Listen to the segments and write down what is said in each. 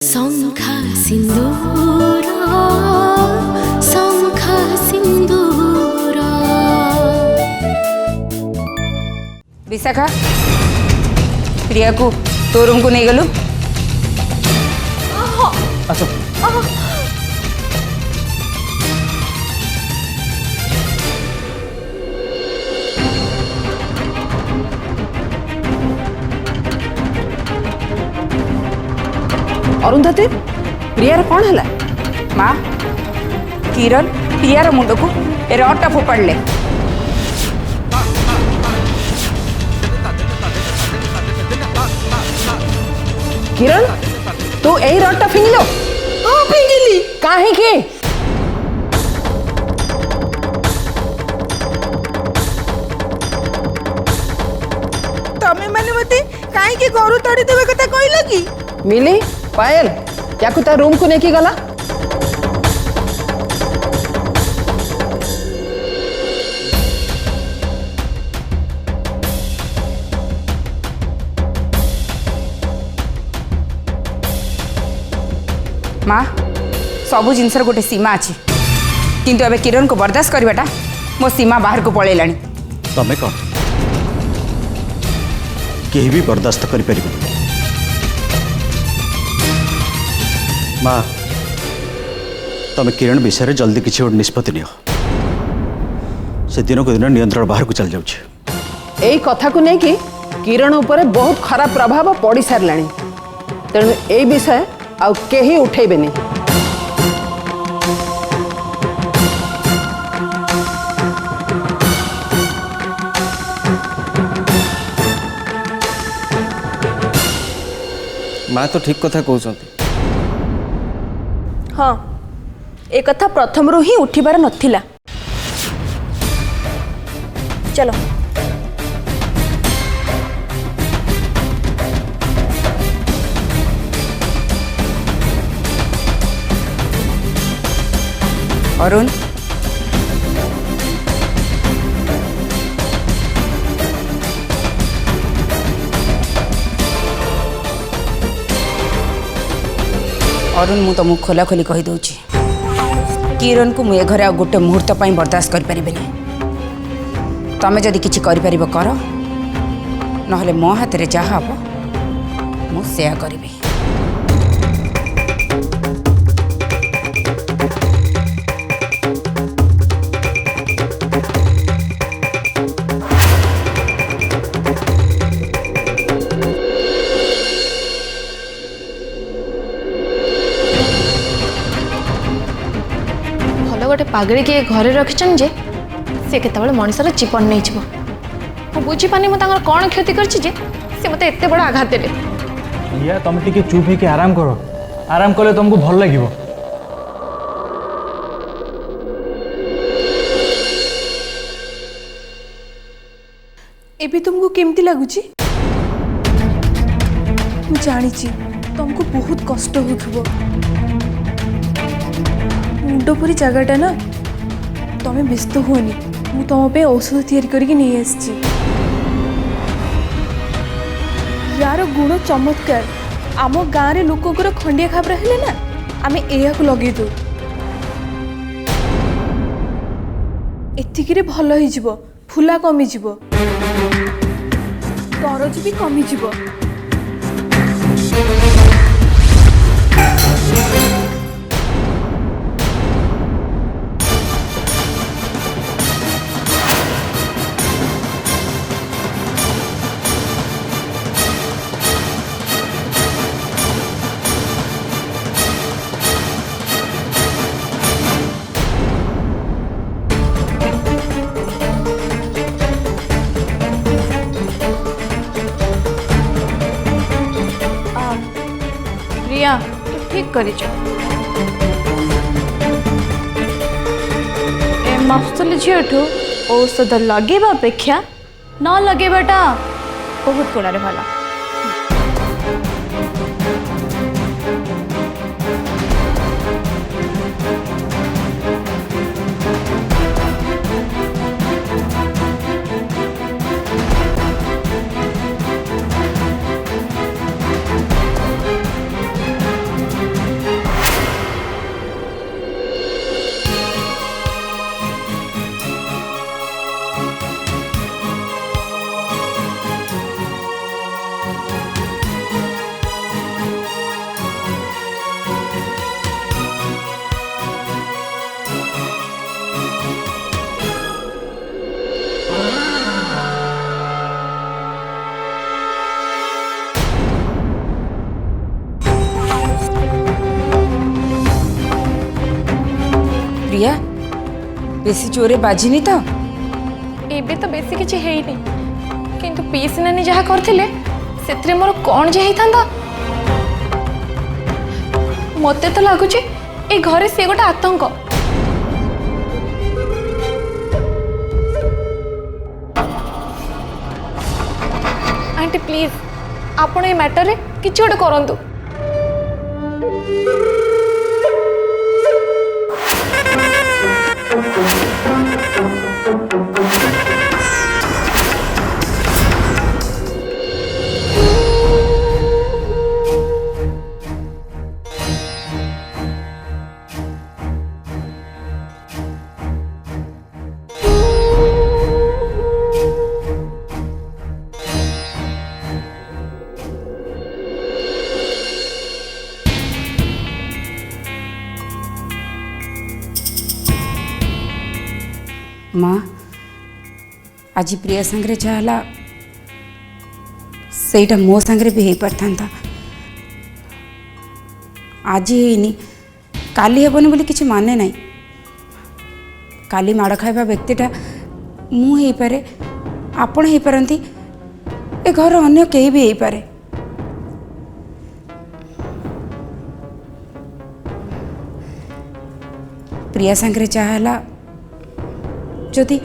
शंखा सिंदूर शंखा सिंदूर। विशाखा प्रिया को तो रूम को नहीं गलु। आसो अरुंधति प्रियार कौन है? माँ किरण प्रियार मुंड को रटा फोपाड़े। किरण तू यही रटा फिंगिलो? हाँ फिंगिली। काहे के? तमे माने मते काहे के घरु तड़ी देबे कथा कहला की? मिली पायल या कुता रूम को लेके गला? माँ सबू जिनसर गोटे सीमा अच्छी किंतु अबे किरण को बर्दाश्त करवाटा मो सीमा बाहर को पलैलानी। तमें कौन केही भी बर्दाश्त कर पारि माँ तमें किरण विषय जल्दी किसी गोटे निष्पत्ति नियो। से दिन को दिन नियंत्रण बाहर को चल जाउछि। एई कथा को लेकिन किरण ऊपर बहुत खराब प्रभाव पड़ सारे तेणु ए विषय आउ केही उठेबेनी। माँ तो ठीक कथा कहते। हाँ ए कथा प्रथम रो ही उठिबार नथिला। चलो अरुण अरुण मु तुमको खोला खोली कही दूची किरण को मुझे घरे गोटे मुहूर्त पर बर्दाश्त कर पारिबेनी। तमें जदि किछि करि परिबो कर नहले मो हाथ रे जहा हबो मु सेया करिबी। गोटे पागड़ी किए घरे रखिछन जे से केतबेले मनुष्यर जीवन नहीं जीव। मु बुझी पानी मु तांगर कोन क्षति करछि जे से मते एते बड़ आघात देले। या तुम टिके चुप होके आराम करो। आराम कले तुमको भल लागिवो। एबे तुमको केमती लागुची? मु जानी छी तुमको बहुत कष्ट होथबो। मुंडपुरी जगहटा ना तमें व्यस्त हुअनी। मु तुम पे औषध तैयारी करके नहीं आसी। यार गुण चमत्कार आम गाँव रे लोकंकर खंडिया खाबरा हेले ना आमे एया को लगे दो एतिकिरे भल होई जिवो। फुला कमी जिवो दरज भी कमी जिवो। प्रिया तू ठीक करिछ। ए मफसल झीठू औषध लगेबा अपेक्षा न लगेबाटा बहुत गुणारे भला। प्रिया बेसी जोरे बाजिनी तो ଏବେ ତ ବେଶୀ କିଛି ହେଇନି କିନ୍ତୁ ପିଇସି ନାନୀ ଯାହା କରିଥିଲେ ସେଥିରେ ମୋର କ'ଣ ଯେ ହେଇଥାନ୍ତା ମୋତେ ତ ଲାଗୁଛି ଏ ଘରେ ସେ ଗୋଟେ ଆତଙ୍କ ଆଣ୍ଟି ପ୍ଲିଜ୍ ଆପଣ ଏ ମ୍ୟାଟରରେ କିଛି ଗୋଟେ କରନ୍ତୁ माँ आज प्रिया सांगरे जहाला सेटा मो सांगरे भी हो पारथा आज ହେଇନି काली हेबनी बोली किसी माने नहीं काली माड़ खाइबा व्यक्तिटा मु हो पारे आपण हो पारती ए घर अन्य कहीं भी हो पारे प्रिया सांगरे जहाला जदि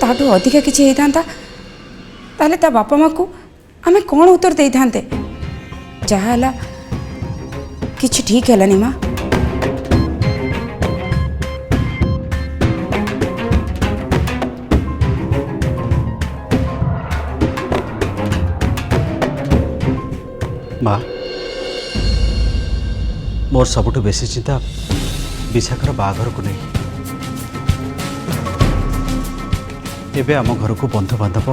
ताठू अधिका किसी होता ताले ता बापा माँ को आमे कौन उत्तर दे था जहाँ किसी ठीक है माँ माँ मोर सबुठ बेसी चिंता विशाखर बाहाघर को नहीं एबे आम घर को बंधु बांधव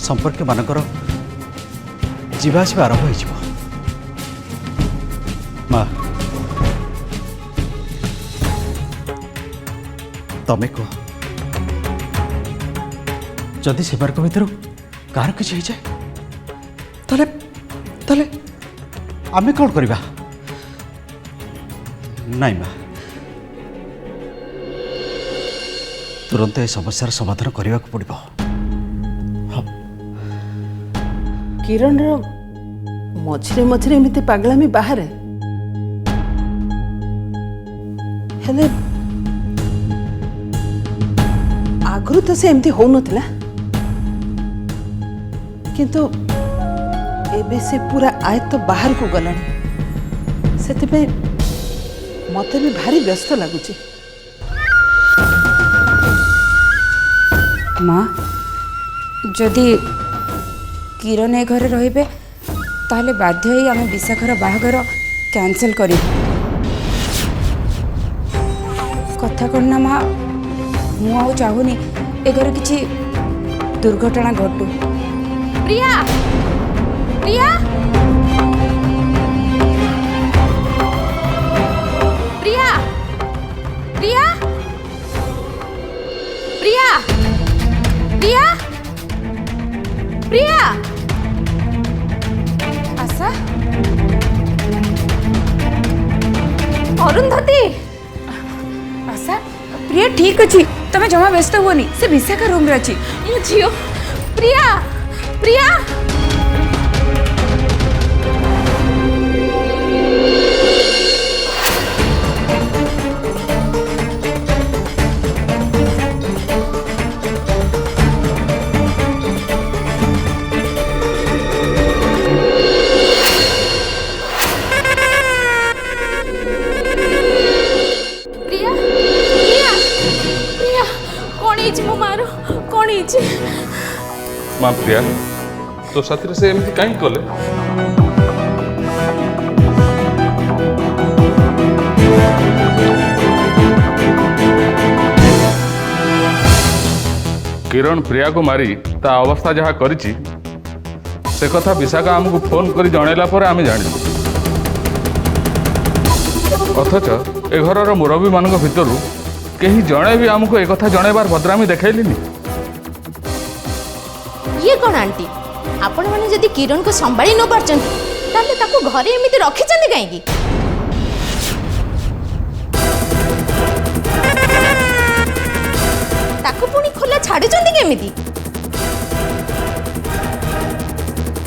संपर्क मानकर जीवासवा आरंभ हो माँ तमें कह जदि से भर कार किसी हो जाए ताले आमे कौन करवा नाई माँ तुरंत ए समस्यार समाधान करने को पड़ो किरण मझे मझे एमती पागलामी बाहर हेले आगु तो से एमती हो नथिला किंतु एबे से पूरा आयत्त बाहर को गलानी से मते भी भारी व्यस्त लगुच माँ जदि किरण ए घरे रहिबे ताले बाध्य ही आम विशाखर बाहागर कैंसल कर कथा कौन ना माँ मु चाहूनी ए घरे किसी दुर्घटना घटू प्रिया प्रिया प्रिया प्रिया प्रिया प्रिया प्रिया आशा अरुंधति आशा प्रिया ठीक अच्छी तमें जमा व्यस्त हुआ से विशाखा रूम रे अच्छी मो झियो प्रिया प्रिया माँ प्रिया तो साथी से एमती कहीं कले किरण प्रिया को मारी ता अवस्था जहाँ करिछि से कथा विशाखा आमको फोन कर जनइला पर आम जानी अथच ए घर मुरबी मान भितर कहीं जड़े भी आमको एक कथा जनइबार भद्रामी देखैलिनी ये कौन आंटी आपण मैंने जदि किरण को संभाली न पारछन ताले ताको घरे एमिति रखिछन काहेकि ताको पुणी खोला छाड़ुचंदी केमिति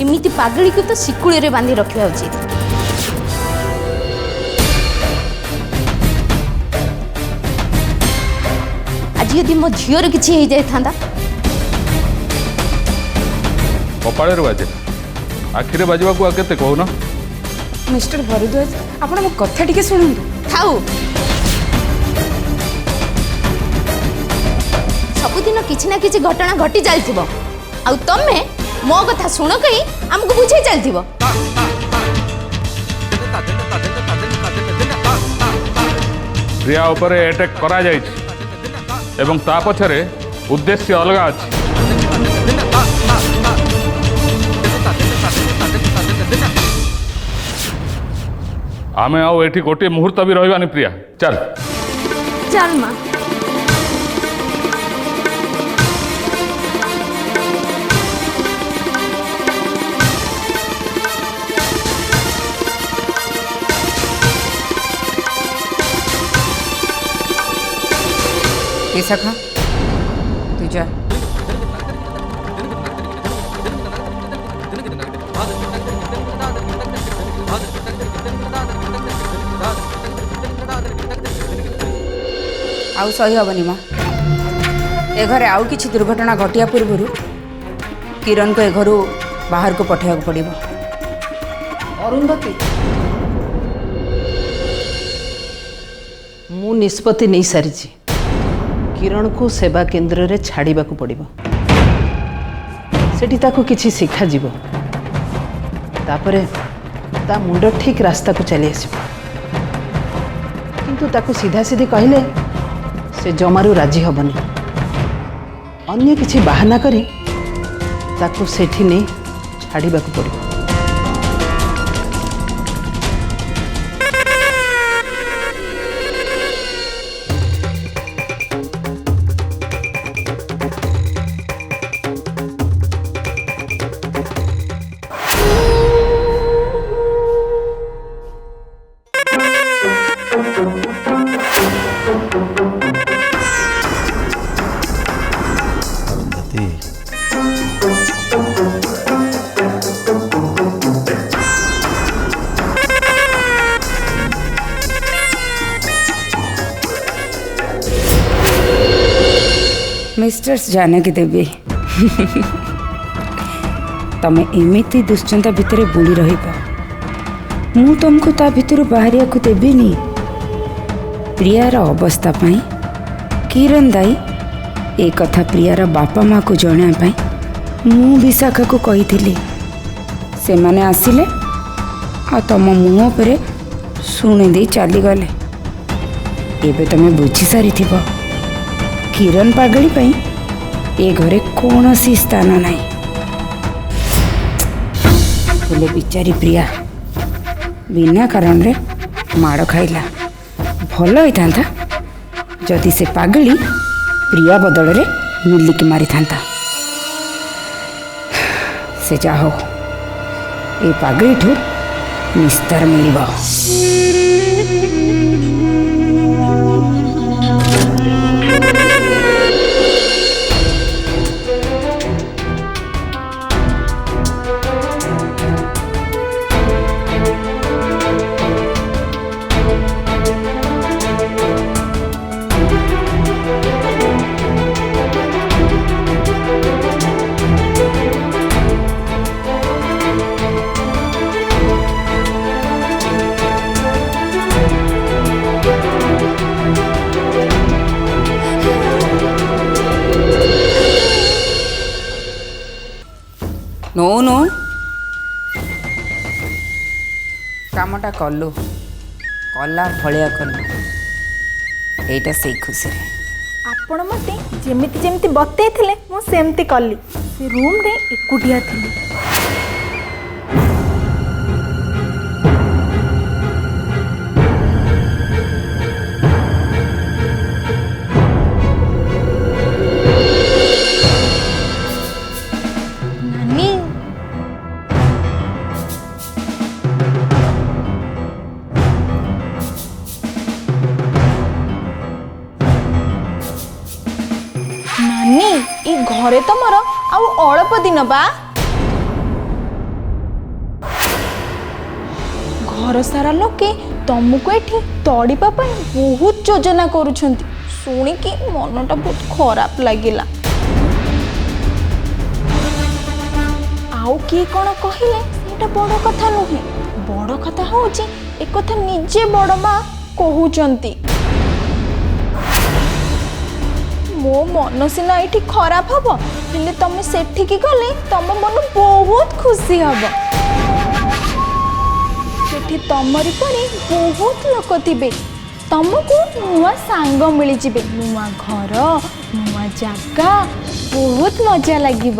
एमिति पागली को तो शिकुड़ी रे बांधी रखिया उचित आज यदि मो झीर किछि हे जाय थांदा कपाड़े बाजे आखिरे बाजवा को केते कहूना मिस्टर भरद्वाज आपण मो कथा टिके सुनंतु थाउ सबुदिन किछि ना किछि घटना घटी चलथिबो आउ तमे मो कथा सुन कई हमको बुझे चलथिबो प्रिया उपरे अटैक करा जाय एवं ता पछरे उद्देश्य अलग अछि आमे आओ एठी गोटे मुहूर्त भी रहिबानी प्रिया चल चल मां सखा तू जा आउ सही हेनी माँ ए घरे आउ किछि दुर्घटना घटिया पूर्व किरण को ए घर बाहर को पठेया पड़ो अरुंधति मु निष्पत्ति नहीं सारी किरण को सेवा केन्द्र रे छाड़िबा को पड़िबो सेठी ताको किछि शिखा जीवो तापरे ता मुंड ठीक रास्ता को चली आसिबो किंतु ताको सीधा सीधी कहले से जमारू राजी हबनी अन्य किछि बहाना करी ताको सेठी नहीं छाड़िबा को पड़िबो मिस्टर्स जानकी देवी तमे एमिति दुश्चिंता भितर बुड़ी रहिब मु तुमको ता भितर बाहरिया को देबीनी प्रियार अवस्था पाई किरण दाई ए कथा प्रियार बापा माँ को जणा पाई मु विशाखा को कही से माने आसिले आ तम मुँह पर शुणी दे चली गले एबे तमे बुझी सारी थिबो किरण पागली पाई ए घरे कौन सी स्थान नहीं बोले बिचारी प्रिया बिना कारण रे माड़ खाइला भल होता जदि से पागली प्रिया बदल रे मिलिकी मारी था से जा हो ए पागली ठू निस्तार मिलिबा नो नो कामटा कलु कला भलिया कलु एटा से खुशी रे आपण मते जेमिति जेमिति बते थिले मो सेमति कल्ली से रूम रे एकुटिया थिली घरे तमर आउ अल्प दिन बा घर सारा लोके तुमको एठी तड़िपा बहुत योजना करुछंती शुणिकी मनटा बहुत खराब लगिला आउ किए कौन कहले सेटा बड़ कथा नुहे बड़ कथा होची एक कथा निजे बड़ माँ कहउचंती मो मन सिना ये खराब हम हेले तुम सेठिकी गले तुम मन बहुत खुशी हम सेठी तमरी परी बहुत लोक थे तुमको नुआ सांग मिल जाए नुआ घर नुआ जगह बहुत मजा लगे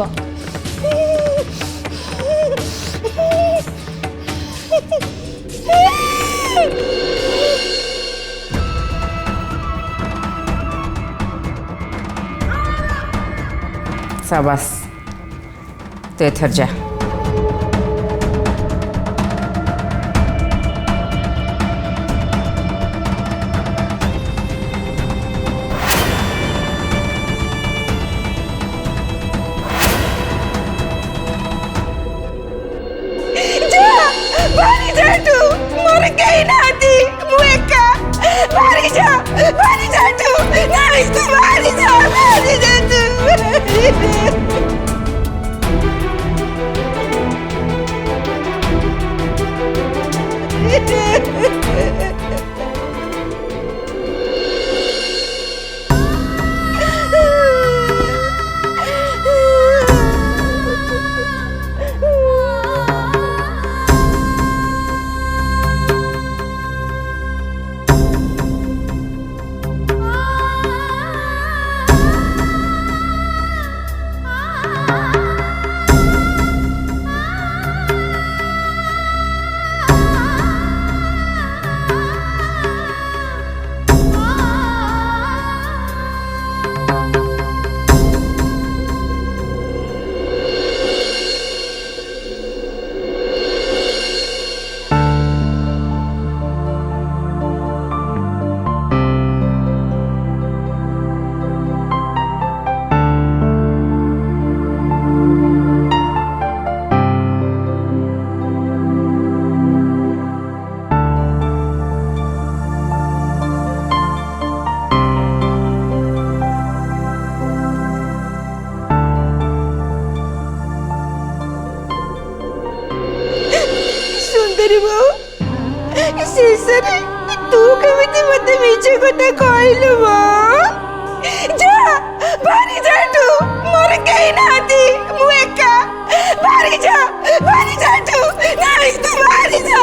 शाबाश तो एथर जा तू कमिति मते मीचे कथा कहलु जा बारी जा तू मोर कहीं नाती मु एका बारी जा तू नहीं तू बारी जा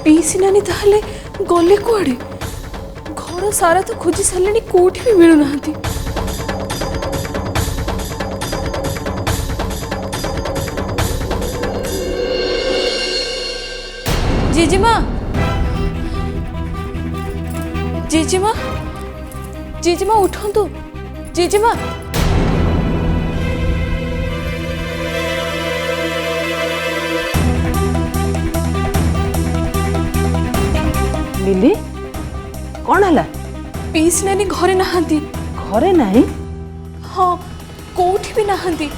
पीसी नानी ताहले गले कुआड़े घर सारा तो खोजी सारे कोठी भी मिलू ना जीजीमा जीजीमा जीजीमा उठंतु जीजीमा लिली कौन है पीस नानी घरे नहांती। घरे नहीं? हाँ कोठी भी नहांती।